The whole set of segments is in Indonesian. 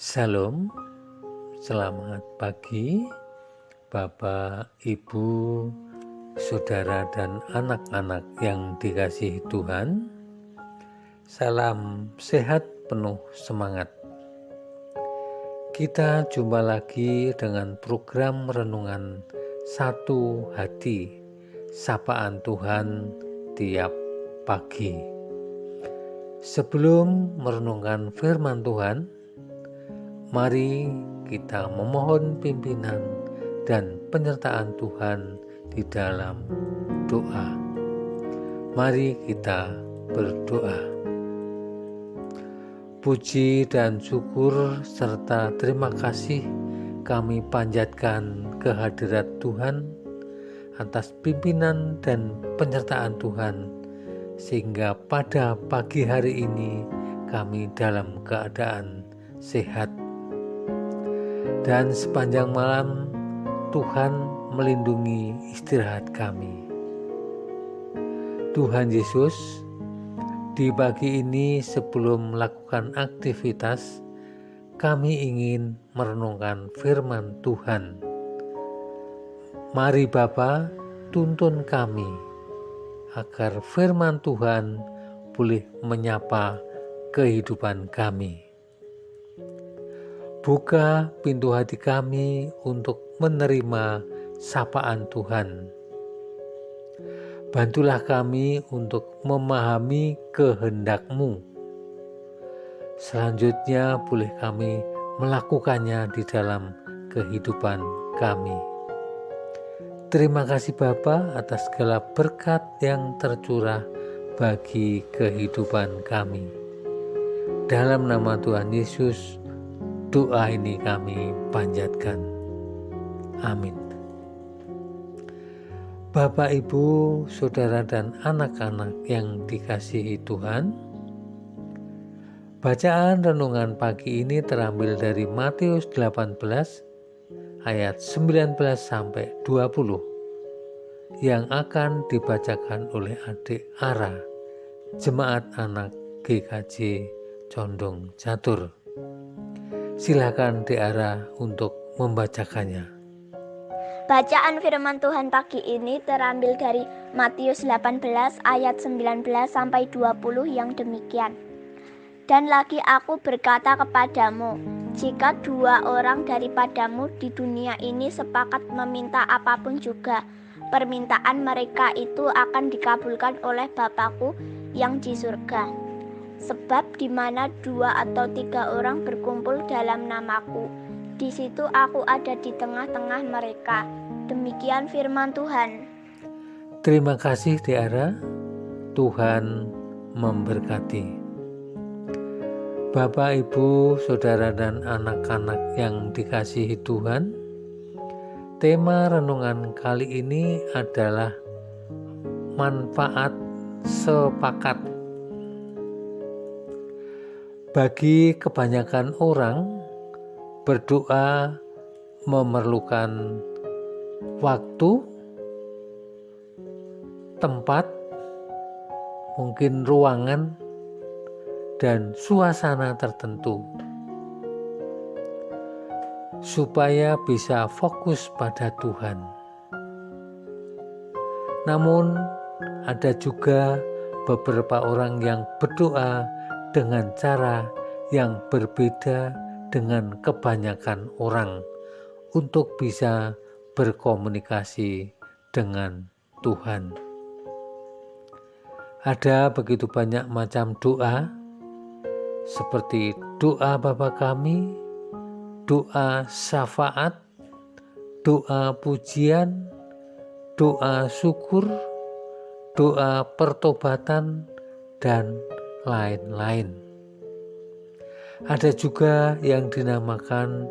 Shalom, selamat pagi Bapak, Ibu, Saudara dan anak-anak yang dikasihi Tuhan. Salam sehat penuh semangat. Kita jumpa lagi dengan program renungan Satu Hati, Sapaan Tuhan tiap pagi. Sebelum merenungkan firman Tuhan, mari kita memohon pimpinan dan penyertaan Tuhan di dalam doa. Mari kita berdoa. Puji dan syukur serta terima kasih kami panjatkan kehadirat Tuhan atas pimpinan dan penyertaan Tuhan, sehingga pada pagi hari ini kami dalam keadaan sehat. Dan sepanjang malam Tuhan melindungi istirahat kami. Tuhan Yesus, di pagi ini sebelum melakukan aktivitas, kami ingin merenungkan firman Tuhan. Mari Bapa, tuntun kami agar firman Tuhan boleh menyapa kehidupan kami. Buka pintu hati kami untuk menerima sapaan Tuhan. Bantulah kami untuk memahami kehendak-Mu. Selanjutnya boleh kami melakukannya di dalam kehidupan kami. Terima kasih Bapa atas segala berkat yang tercurah bagi kehidupan kami. Dalam nama Tuhan Yesus, doa ini kami panjatkan. Amin. Bapak, Ibu, Saudara dan anak-anak yang dikasihi Tuhan, bacaan renungan pagi ini terambil dari Matius 18 ayat 19 sampai 20 yang akan dibacakan oleh adik Ara, Jemaat Anak GKJ Condong Catur. Silakan Dek Ara untuk membacakannya. Bacaan firman Tuhan pagi ini terambil dari Matius 18 ayat 19 sampai 20 yang demikian. Dan lagi aku berkata kepadamu, jika dua orang daripadamu di dunia ini sepakat meminta apapun juga, permintaan mereka itu akan dikabulkan oleh Bapa-Ku yang di surga. Sebab di mana 2 atau 3 orang berkumpul dalam nama-Ku, di situ aku ada di tengah-tengah mereka. Demikian firman Tuhan. Terima kasih Tiara. Tuhan memberkati. Bapak, Ibu, Saudara dan anak-anak yang dikasihi Tuhan, tema renungan kali ini adalah manfaat sepakat. Bagi kebanyakan orang, berdoa memerlukan waktu, tempat, mungkin ruangan, dan suasana tertentu supaya bisa fokus pada Tuhan. Namun ada juga beberapa orang yang berdoa dengan cara yang berbeda dengan kebanyakan orang untuk bisa berkomunikasi dengan Tuhan. Ada begitu banyak macam doa, seperti doa Bapa Kami, doa syafaat, doa pujian, doa syukur, doa pertobatan, dan lain-lain. Ada juga yang dinamakan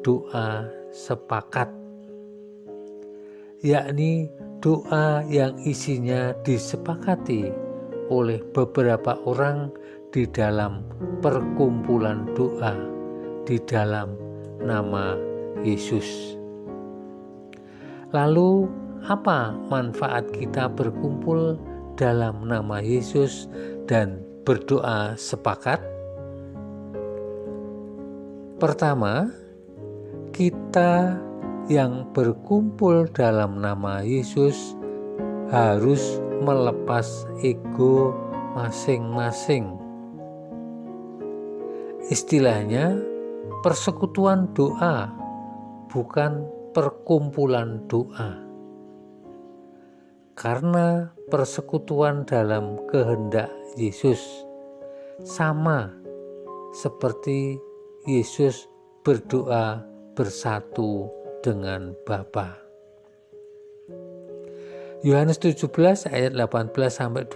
doa sepakat, yakni doa yang isinya disepakati oleh beberapa orang di dalam perkumpulan doa di dalam nama Yesus. Lalu apa manfaat kita berkumpul dalam nama Yesus dan berdoa sepakat? Pertama, kita yang berkumpul dalam nama Yesus harus melepas ego masing-masing. Istilahnya persekutuan doa, bukan perkumpulan doa. Karena persekutuan dalam kehendak Yesus sama seperti Yesus berdoa bersatu dengan Bapa. Yohanes 17 ayat 18-21,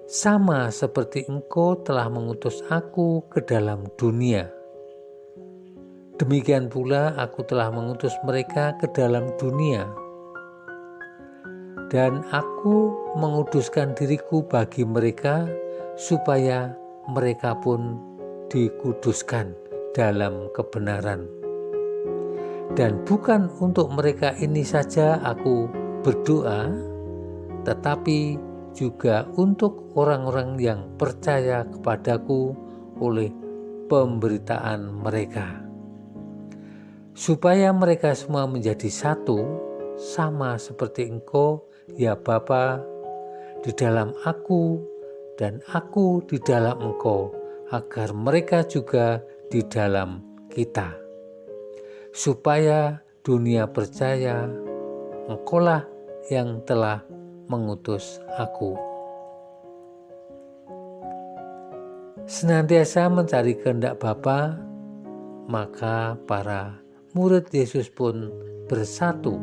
sama seperti Engkau telah mengutus aku ke dalam dunia, demikian pula aku telah mengutus mereka ke dalam dunia. Dan aku menguduskan diriku bagi mereka, supaya mereka pun dikuduskan dalam kebenaran. Dan bukan untuk mereka ini saja aku berdoa, tetapi juga untuk orang-orang yang percaya kepadaku oleh pemberitaan mereka, supaya mereka semua menjadi satu, sama seperti Engkau, ya Bapa, di dalam aku dan aku di dalam Engkau, agar mereka juga di dalam kita, supaya dunia percaya Engkaulah yang telah mengutus aku. Senantiasa mencari kehendak Bapa, maka para murid Yesus pun bersatu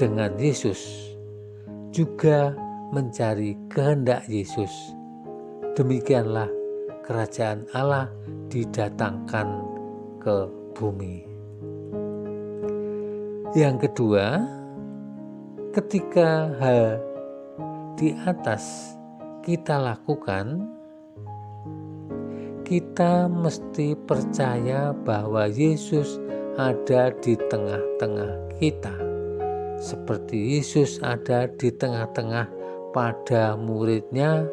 dengan Yesus, juga mencari kehendak Yesus. Demikianlah kerajaan Allah didatangkan ke bumi. Yang kedua, ketika hal di atas kita lakukan, kita mesti percaya bahwa Yesus ada di tengah-tengah kita, seperti Yesus ada di tengah-tengah pada muridnya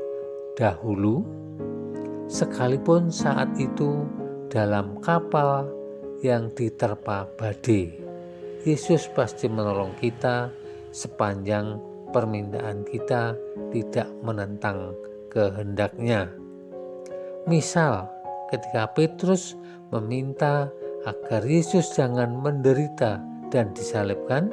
dahulu, sekalipun saat itu dalam kapal yang diterpa badai. Yesus pasti menolong kita sepanjang permintaan kita tidak menentang kehendaknya. Misal ketika Petrus meminta agar Yesus jangan menderita dan disalibkan,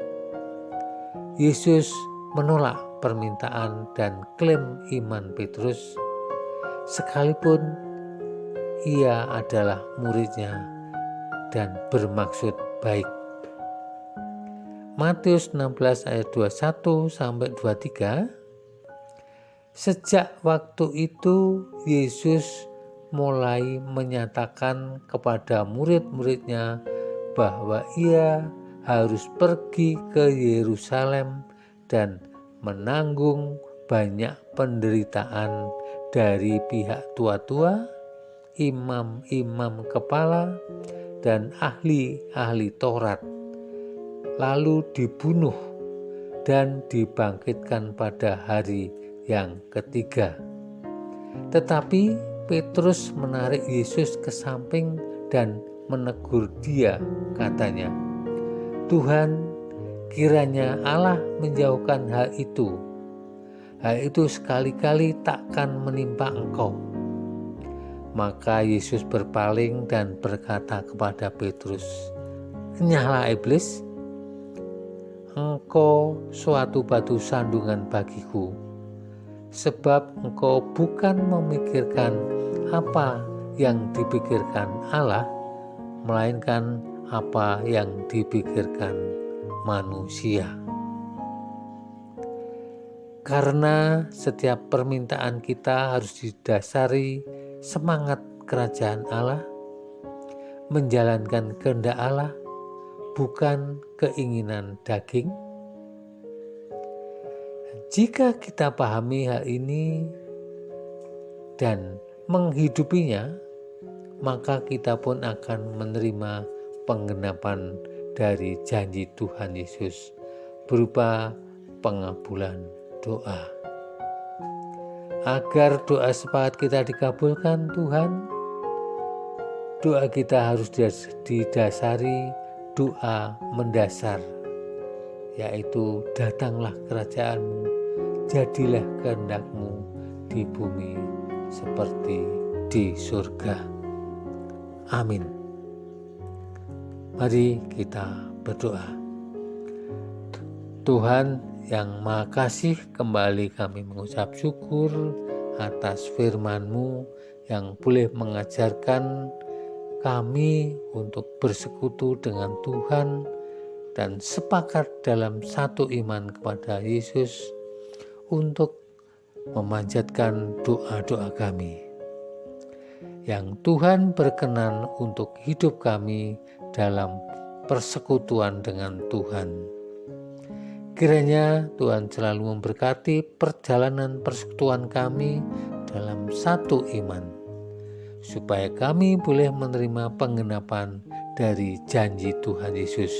Yesus menolak permintaan dan klaim iman Petrus, sekalipun ia adalah muridnya dan bermaksud baik. Matius 16 ayat 21-23, sejak waktu itu Yesus mulai menyatakan kepada murid-muridnya bahwa ia harus pergi ke Yerusalem dan menanggung banyak penderitaan dari pihak tua-tua, imam-imam kepala, dan ahli-ahli Taurat, lalu dibunuh dan dibangkitkan pada hari yang ketiga. Tetapi Petrus menarik Yesus ke samping dan menegur dia, katanya, "Tuhan, kiranya Allah menjauhkan hal itu. Hal itu sekali-kali takkan menimpa Engkau." Maka Yesus berpaling dan berkata kepada Petrus, "Enyahlah iblis, engkau suatu batu sandungan bagiku, sebab engkau bukan memikirkan apa yang dipikirkan Allah, melainkan apa yang dipikirkan manusia." Karena setiap permintaan kita harus didasari semangat kerajaan Allah, menjalankan kehendak Allah, bukan keinginan daging. Jika kita pahami hal ini dan menghidupinya, maka kita pun akan menerima penggenapan dari janji Tuhan Yesus berupa pengabulan doa. Agar doa sepakat kita dikabulkan Tuhan, doa kita harus didasari doa mendasar, yaitu datanglah kerajaan-Mu, jadilah kehendak-Mu di bumi seperti di surga. Amin. Mari kita berdoa. Tuhan yang Maha Kasih, kembali kami mengucap syukur atas firman-Mu yang boleh mengajarkan kami untuk bersekutu dengan Tuhan dan sepakat dalam satu iman kepada Yesus untuk memanjatkan doa-doa kami. Yang Tuhan berkenan untuk hidup kami dalam persekutuan dengan Tuhan. Kiranya Tuhan selalu memberkati perjalanan persekutuan kami dalam satu iman, supaya kami boleh menerima penggenapan dari janji Tuhan Yesus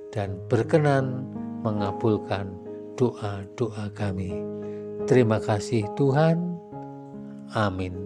dan berkenan mengabulkan doa-doa kami. Terima kasih Tuhan. Amin.